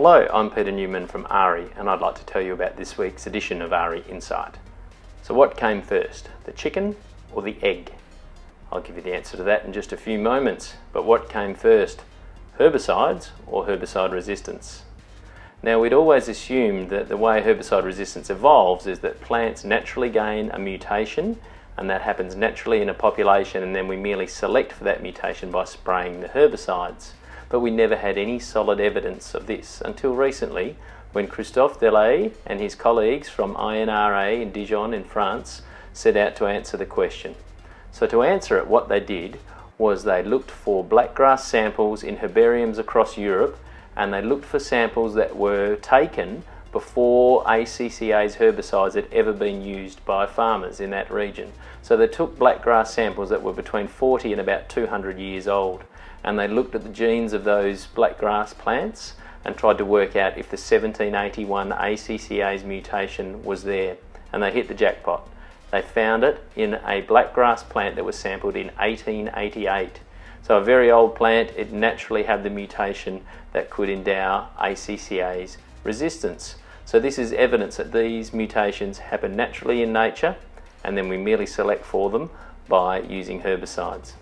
Hello, I'm Peter Newman from AHRI, and I'd like to tell you about this week's edition of AHRI Insight. So what came first, the chicken or the egg? I'll give you the answer to that in just a few moments, but what came first, herbicides or herbicide resistance? Now, we'd always assumed that the way herbicide resistance evolves is that plants naturally gain a mutation, and that happens naturally in a population, and then we merely select for that mutation by spraying the herbicides. But we never had any solid evidence of this until recently, when Christophe Delay and his colleagues from AHRI in Dijon in France set out to answer the question. So to answer it, what they did was they looked for blackgrass samples in herbariums across Europe, and they looked for samples that were taken before ACCA's herbicides had ever been used by farmers in that region. So they took blackgrass samples that were between 40 and about 200 years old, and they looked at the genes of those blackgrass plants and tried to work out if the 1781 ACCA's mutation was there, and they hit the jackpot. They found it in a blackgrass plant that was sampled in 1888. So a very old plant, it naturally had the mutation that could endow ACCA's resistance. So this is evidence that these mutations happen naturally in nature, and then we merely select for them by using herbicides.